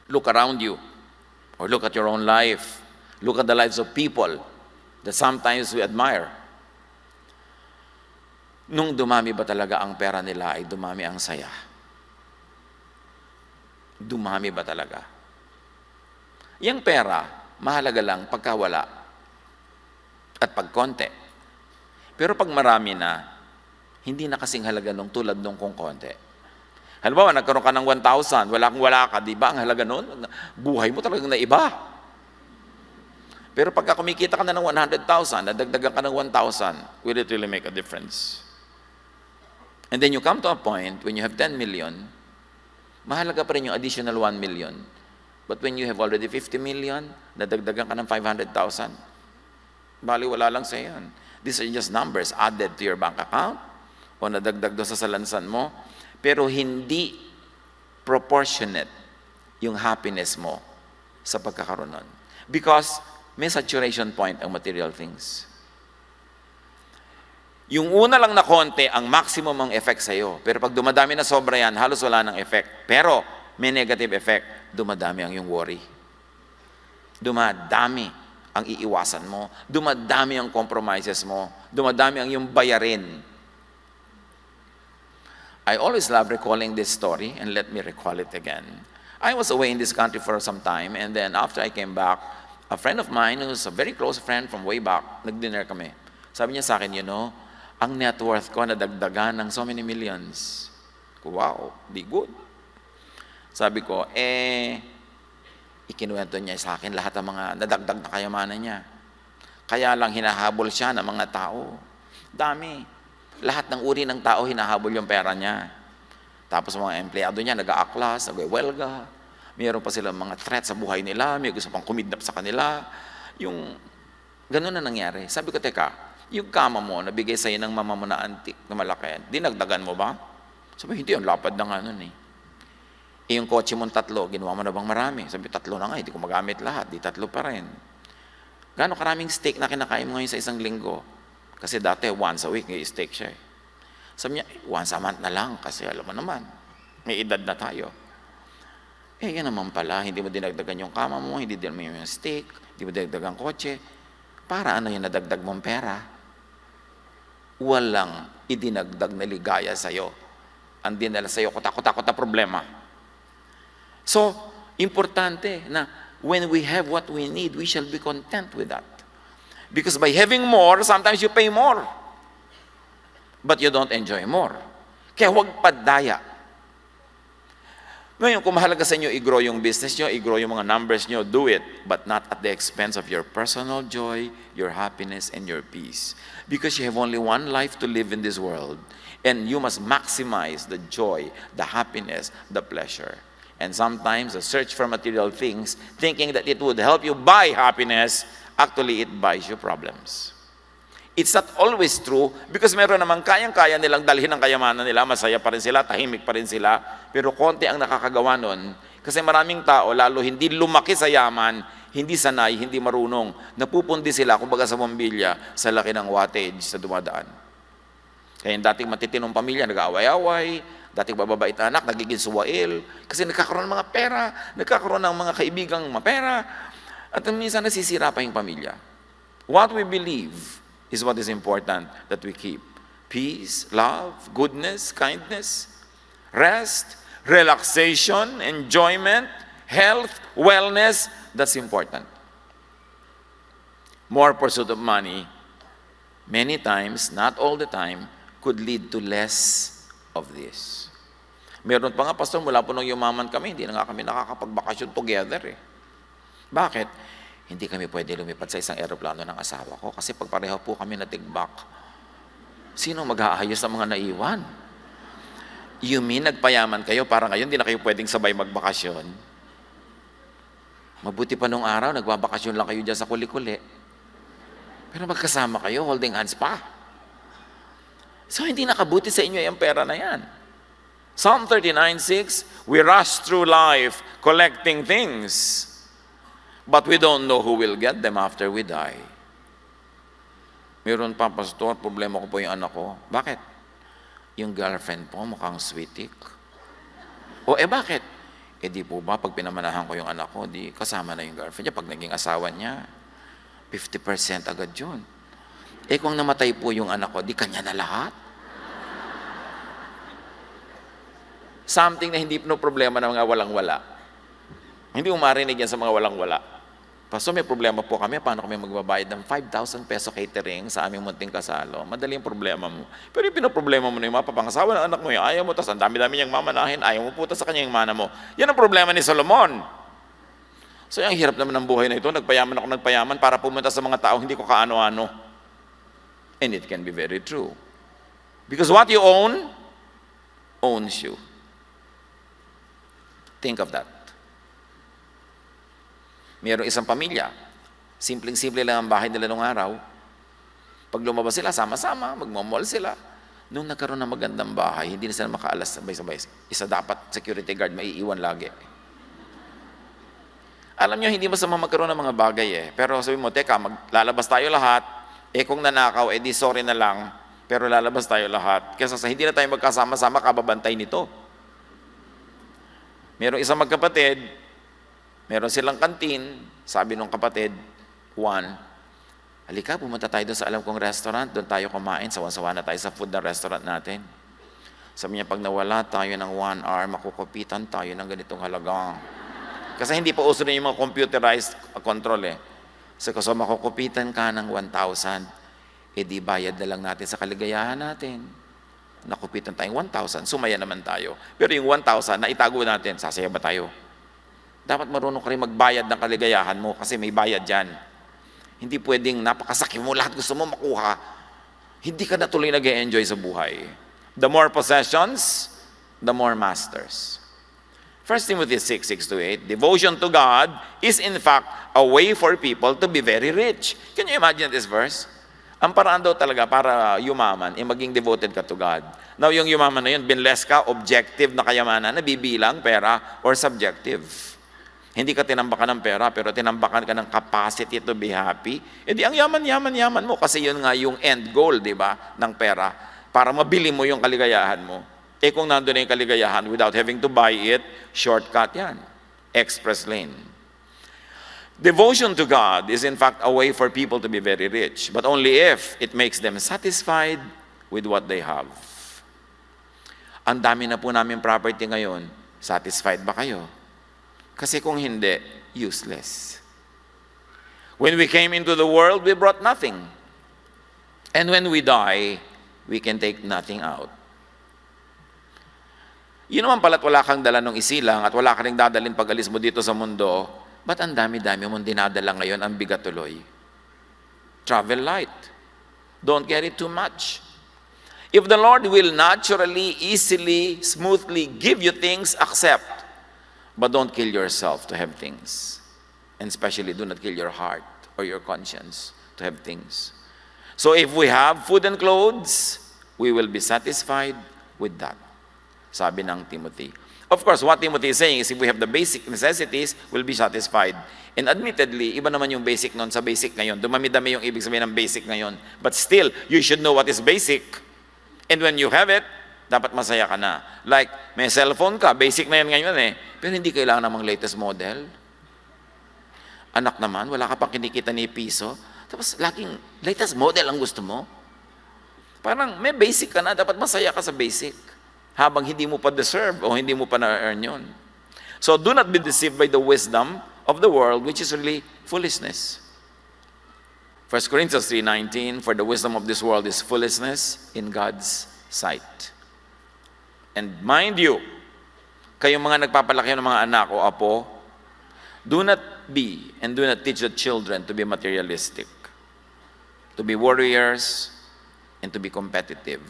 Look around you, or look at your own life. Look at the lives of people that sometimes we admire. Nung dumami ba talaga ang pera nila ay dumami ang saya? Dumami ba talaga? Yang pera, mahalaga lang pagkawala at pagkonte. Pero pag marami na, hindi na kasing halaga nung tulad nung kung konti. Halimbawa, nagkaroon ka ng 1,000, wala ka, di ba? Ang halaga nun, buhay mo talagang naiba. Pero pagka kumikita ka na ng 100,000, nadagdagan ka ng 1,000, will it really make a difference? And then you come to a point when you have 10 million, mahalaga pa rin yung additional 1 million. But when you have already 50 million, nadagdagan ka ng 500,000, bali wala lang sa yan. These are just numbers added to your bank account o nadagdag doon sa salansan mo, pero hindi proportionate yung happiness mo sa pagkakaroon nun. Because may saturation point ang material things. Yung una lang na konti, ang maximum ang effect sa'yo. Pero pag dumadami na sobra yan, halos wala ng effect. Pero may negative effect, dumadami ang yung worry. Dumadami ang iiwasan mo. Dumadami ang compromises mo. Dumadami ang yung bayarin. I always love recalling this story, and let me recall it again. I was away in this country for some time, and then after I came back, a friend of mine, who's a very close friend from way back, nag-dinner kami. Sabi niya sa akin, ang net worth ko nadagdagan ng so many millions. Wow, di good. Sabi ko, ikinuwento niya sa akin lahat ng mga nadagdag na kayamanan niya. Kaya lang hinahabol siya ng mga tao. Dami. Lahat ng uri ng tao hinahabol yung pera niya. Tapos mga empleyado niya nag-aaklas, nag-welga. Mayroon pa silang mga threat sa buhay nila, may gusto pang kumidnap sa kanila. Yung ganun na nangyari. Sabi ko, teka, yung kama mo, nabigay sa'yo ng mama mo na antik na malaki, dinagdagan mo ba? Sabi, hindi, ang lapad na nga nun eh. Yung kotse mong 3, ginawa mo na bang marami? Sabi, 3 na nga, hindi ko magamit lahat, di 3 pa rin. Gano'ng karaming steak na kinakain mo ngayon sa isang linggo? Kasi dati, once a week, may steak siya eh. Sabi niya, once a month na lang, kasi alam mo naman, may edad na tayo. Yan naman pala, hindi mo dinagdagan yung kama mo, hindi din mo yung steak, hindi mo dinagdagan kotse. Para ano yung nadagdag mong pera? Walang idinagdag na ligaya sa'yo. Ang dinala sa'yo, kutakot na problema. So, importante na when we have what we need, we shall be content with that. Because by having more, sometimes you pay more. But you don't enjoy more. Kaya huwag padaya. Ngayon, kung mahalaga sa inyo, i-grow yung business nyo, i-grow yung mga numbers nyo, do it. But not at the expense of your personal joy, your happiness, and your peace. Because you have only one life to live in this world. And you must maximize the joy, the happiness, the pleasure. And sometimes the search for material things, thinking that it would help you buy happiness, actually it buys you problems. It's not always true because meron namang kayang-kaya nilang dalhin ang kayamanan nila, masaya pa rin sila, tahimik pa rin sila, pero konti ang nakakagawa nun. Kasi maraming tao, lalo hindi lumaki sa yaman, hindi sanay, hindi marunong, napupundi sila, kumbaga sa bombilya, sa laki ng wattage sa dumadaan. Kaya yung dating matitinong pamilya, nag-aaway-away, dating bababait na anak, nagiging suwail, kasi nagkakaroon ng mga pera, nagkakaroon ng mga kaibigang mapera, at minsan nasisira pa yung pamilya. What we believe is what is important that we keep. Peace, love, goodness, kindness, rest, relaxation, enjoyment, health, wellness, that's important. More pursuit of money, many times, not all the time, could lead to less of this. Meron pa nga, pastor, mula po nung yumaman kami, hindi na nga kami nakakapagbakasyon together eh. Bakit? Hindi kami pwede lumipat sa isang eroplano ng asawa ko kasi pag pareho po kami natigbak, sino mag-aayos sa mga naiwan? You mean, nagpayaman kayo para ngayon hindi na kayo pwedeng sabay magbakasyon? Mabuti pa nung araw, nagbabakasyon lang kayo dyan sa kuli-kuli. Pero magkasama kayo, holding hands pa. So, hindi nakabuti sa inyo yung pera na yan. Psalm 39:6, we rush through life collecting things, but we don't know who will get them after we die. Meron pa, pastor, problema ko po yung anak ko. Bakit? Yung girlfriend po mukhang sweetik. O bakit? Di po ba, pag pinamanahan ko yung anak ko, di kasama na yung girlfriend niya. Pag naging asawa niya, 50% agad yun. Kung namatay po yung anak ko, di kanya na lahat. Something na hindi no problema ng mga walang-wala. Hindi mo marinig yan sa mga walang-wala. Pastor, may problema po kami. Paano kami magbabayad ng 5,000 peso catering sa aming munting kasalo? Madali yung problema mo. Pero yung pinoproblema mo na yung mapapangasawa ng anak mo, yung ayaw mo, tas ang dami-dami niyang mamanahin, ayaw mo puta sa kanya yung mana mo. Yan ang problema ni Solomon. So, yung hirap naman ng buhay na ito. Nagpayaman para pumunta sa mga tao, hindi ko kaano-ano. And it can be very true. Because what you own, owns you. Think of that. Mayroong isang pamilya, simpleng-simple lang ang bahay nila nung araw. Pag lumabas sila, sama-sama, magmamall sila. Nung nagkaroon ng magandang bahay, hindi na sila makaalas sabay-sabay. Isa dapat security guard maiiwan lagi. Alam nyo, hindi masama magkaroon ng mga bagay eh. Pero sabi mo, teka, lalabas tayo lahat. Kung nanakaw, di sorry na lang. Pero lalabas tayo lahat. Kaya sa hindi na tayo magkasama-sama, kababantay nito. Mayroong isang magkapatid, meron silang kantin, sabi nung kapatid, Juan, halika, pumunta tayo doon sa alam kong restaurant, doon tayo kumain, sawan-sawa na tayo sa food ng restaurant natin. Sabi niya, pag nawala tayo ng 1 hour, makukupitan tayo ng ganitong halaga. Kasi hindi pa uso na yung mga computerized control eh. So makukupitan ka ng 1,000, di bayad na lang natin sa kaligayahan natin. Nakupitan tayong 1,000, sumaya naman tayo. Pero yung 1,000, na itago natin, sasaya ba tayo? Dapat marunong ka rin magbayad ng kaligayahan mo kasi may bayad dyan. Hindi pwedeng napakasakit mo, lahat gusto mo makuha. Hindi ka na tuloy nag-e-enjoy sa buhay. The more possessions, the more masters. 1 Timothy 6:6-8, devotion to God is in fact a way for people to be very rich. Can you imagine this verse? Ang paraan daw talaga para yumaman, maging devoted ka to God. Now, yung yumaman na yun, binless ka, objective na kayamanan, nabibilang, pera, or subjective. Hindi ka tinambakan ng pera, pero tinambakan ka ng capacity to be happy. Di ang yaman mo, kasi yun nga yung end goal, di ba, ng pera, para mabili mo yung kaligayahan mo. Kung nandun na yung kaligayahan, without having to buy it, shortcut yan. Express lane. Devotion to God is in fact a way for people to be very rich, but only if it makes them satisfied with what they have. Ang dami na po namin property ngayon, satisfied ba kayo? Kasi kung hindi, useless. When we came into the world, we brought nothing. And when we die, we can take nothing out. Yun naman pala't wala kang dala ng isilang at wala ka rin dadalhin pag alis mo dito sa mundo, ba't ang dami-dami mong dinadala ngayon ang bigat tuloy? Travel light. Don't carry too much. If the Lord will naturally, easily, smoothly give you things, accept. But don't kill yourself to have things. And especially do not kill your heart or your conscience to have things. So if we have food and clothes, we will be satisfied with that. Sabi ng Timothy. Of course, what Timothy is saying is if we have the basic necessities, we'll be satisfied. And admittedly, iba naman yung basic noon sa basic ngayon. Dumami-dami yung ibig sabihin ng basic ngayon. But still, you should know what is basic. And when you have it, dapat masaya ka na. Like, may cellphone ka, basic na yan ngayon eh. Pero hindi kailangan namang latest model. Anak naman, wala ka pang kinikita ni piso. Tapos laging latest model ang gusto mo. Parang may basic ka na, dapat masaya ka sa basic. Habang hindi mo pa deserve o hindi mo pa na-earn yun. So do not be deceived by the wisdom of the world, which is really foolishness. 1 Corinthians 3:19, for the wisdom of this world is foolishness in God's sight. And mind you, Kayong mga nagpapalaki ng mga anak o apo, do not be and do not teach the children to be materialistic, to be warriors, and to be competitive.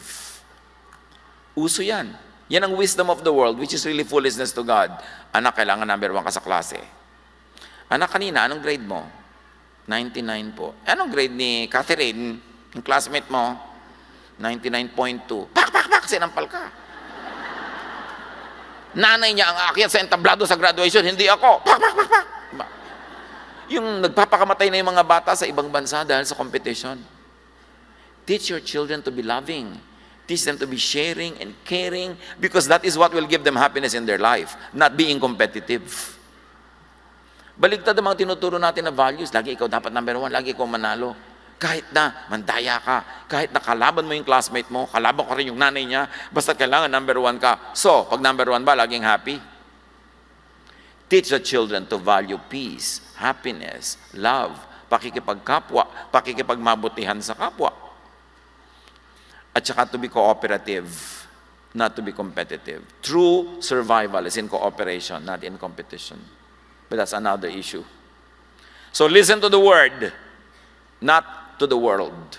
Uso yan. Yan ang wisdom of the world, which is really foolishness to God. Anak, kailangan number 1 ka sa klase. Anak, kanina, anong grade mo? 99 po. Anong grade ni Catherine, yung classmate mo? 99.2. Pak! Sinampal ka. Nanay niya ang aakyat sa entablado sa graduation, hindi ako. Pak! Yung nagpapakamatay na yung mga bata sa ibang bansa dahil sa competition. Teach your children to be loving. Teach them to be sharing and caring because that is what will give them happiness in their life, not being competitive. Baligtad ang mga tinuturo natin na values. Lagi ikaw dapat number 1, lagi ikaw manalo. Kahit na mandaya ka, kahit na kalaban mo yung classmate mo, kalaban ko rin yung nanay niya, basta kailangan number 1 ka. So, pag number 1 ba, laging happy? Teach the children to value peace, happiness, love, pakikipagkapwa, pakikipagmabutihan sa kapwa. At saka to be cooperative, not to be competitive. True survival is in cooperation, not in competition. But that's another issue. So listen to the word, not to the world.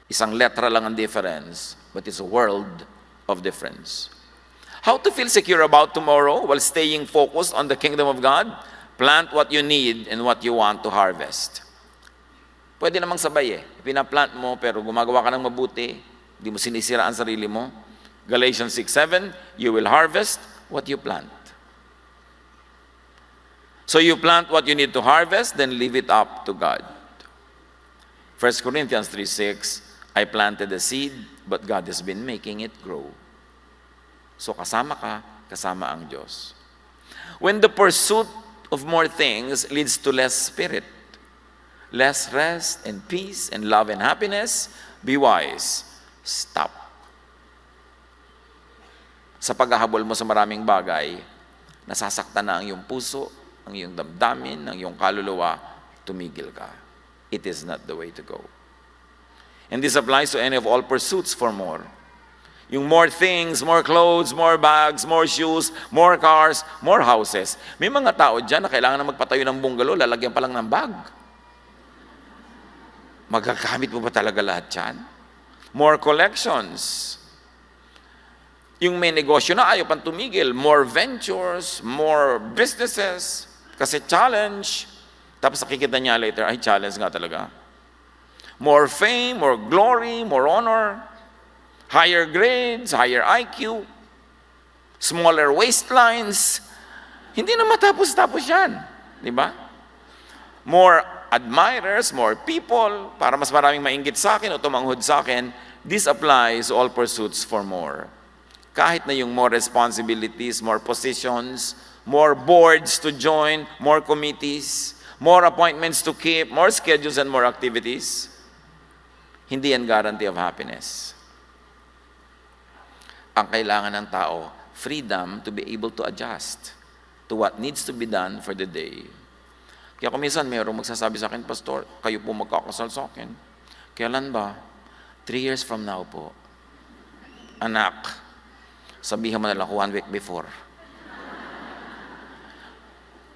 Isang letra lang ang difference, but it's a world of difference. How to feel secure about tomorrow while staying focused on the kingdom of God? Plant what you need and what you want to harvest. Pwede namang sabay Pinaplant mo pero gumagawa ka ng mabuti, hindi mo sinisira ang sarili mo. Galatians 6:7, you will harvest what you plant. So you plant what you need to harvest, then leave it up to God. 1 Corinthians 3:6, I planted the seed, but God has been making it grow. So kasama ka, kasama ang Diyos. When the pursuit of more things leads to less spirit, less rest and peace and love and happiness, be wise. Stop. Sa paghahabol mo sa maraming bagay, nasasaktan na ang iyong puso, ang iyong damdamin, ang iyong kaluluwa, tumigil ka. It is not the way to go. And this applies to any of all pursuits for more. Yung more things, more clothes, more bags, more shoes, more cars, more houses. May mga tao dyan na kailangan na magpatayo ng bungalow, lalagyan pa lang ng bag. Magagamit mo ba talaga lahat yan? More collections. Yung may negosyo na ayaw pang tumigil. More ventures, more businesses. Kasi challenge. Tapos nakikita niya later, ay challenge nga talaga. More fame, more glory, more honor. Higher grades, higher IQ. Smaller waistlines. Hindi na matapos-tapos yan. Di ba? More admirers, more people, para mas maraming mainggit sa akin o tumanghod sa akin. This applies to all pursuits for more. Kahit na yung more responsibilities, more positions, more boards to join, more committees, more appointments to keep, more schedules and more activities, hindi yan guarantee of happiness. Ang kailangan ng tao, freedom to be able to adjust to what needs to be done for the day. Kaya kung minsan mayroong magsasabi sa akin, Pastor, kayo po magkakasal sa akin. Kailan ba? 3 years from now po. Anak, sabihan mo na lang ako 1 week before.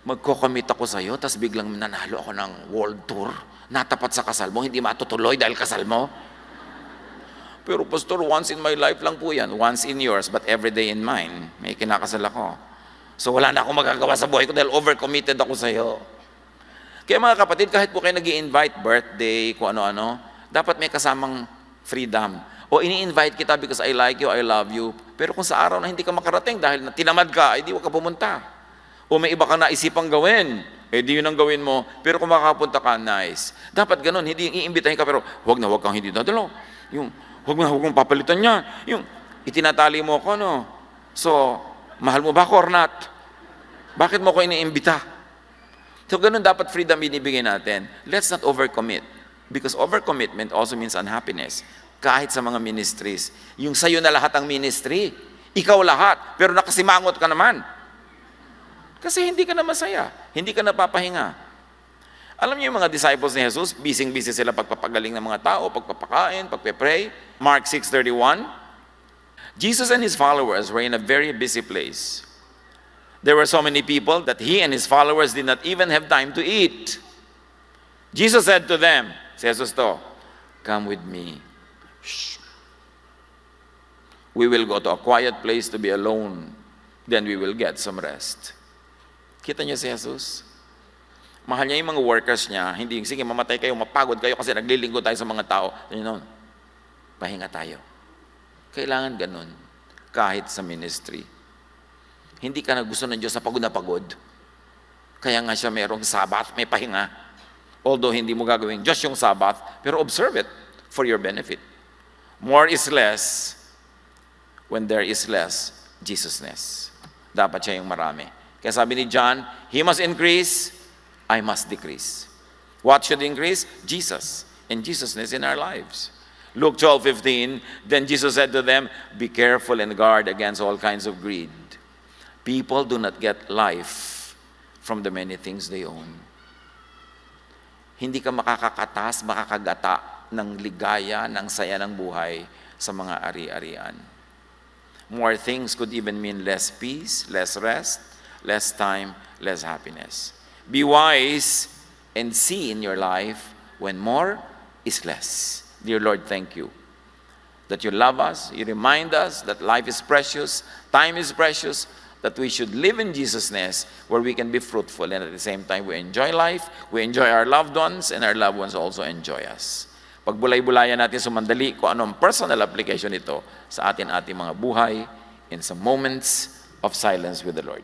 Magko-commit ako sa iyo, tapos biglang nanalo ako ng world tour, natapat sa kasal mo, hindi matutuloy dahil kasal mo. Pero Pastor, once in my life lang po yan. Once in yours, but every day in mine. May kinakasal ako. So wala na akong magagawa sa buhay ko dahil overcommitted ako sa iyo. Kaya mga kapatid, kahit po kayo nag-i-invite, birthday, kung ano-ano, dapat may kasamang freedom. O ini-invite kita because I like you, I love you. Pero kung sa araw na hindi ka makarating dahil tinamad ka, hindi huwag ka pumunta. O may iba kang naisipang gawin, di yun ang gawin mo. Pero kung makakapunta ka, nice. Dapat ganun, hindi yung iimbitahin ka, pero huwag kang hindi dadalo. Yung, huwag mong papalitan niya. Yung, itinatali mo ako, no? So, mahal mo ba ako or not? Bakit mo ko iniimbita? So, ganun dapat freedom binibigay natin. Let's not overcommit. Because overcommitment also means unhappiness. Kahit sa mga ministries. Yung sa'yo na lahat ang ministry. Ikaw lahat. Pero nakasimangot ka naman. Kasi hindi ka na masaya. Hindi ka napapahinga. Alam niyo yung mga disciples ni Jesus, busy sila pagpapagaling ng mga tao, pagpapakain, pagpe-pray. Mark 6:31. Jesus and his followers were in a very busy place. There were so many people that he and his followers did not even have time to eat. Jesus said to them, si Jesus to, "Come with me. Shh. We will go to a quiet place to be alone. Then we will get some rest." Kita niyo si Jesus? Mahal niya yung mga workers niya. Hindi, sige, mamatay kayo, mapagod kayo kasi naglilingkod tayo sa mga tao. You know, pahinga tayo. Kailangan ganun. Kahit sa ministry. Hindi ka na gusto ng Diyos na pagod. Kaya nga siya merong Sabbath, may pahinga. Although hindi mo gagawin Diyos yung Sabbath, pero observe it for your benefit. More is less when there is less Jesusness. Dapat siya yung marami. Kaya sabi ni John, He must increase, I must decrease. What should increase? Jesus. And Jesusness in our lives. Luke 12:15, then Jesus said to them, "Be careful and guard against all kinds of greed. People do not get life from the many things they own." Hindi ka makakakatas, makakagata ng ligaya, ng saya ng buhay sa mga ari-arian. More things could even mean less peace, less rest, less time, less happiness. Be wise and see in your life when more is less. Dear Lord, thank you that you love us, you remind us that life is precious, time is precious, that we should live in Jesusness where we can be fruitful and at the same time we enjoy life, we enjoy our loved ones, and our loved ones also enjoy us. Pagbulay-bulayan natin sumandali kung anong personal application ito sa ating mga buhay in some moments of silence with the Lord.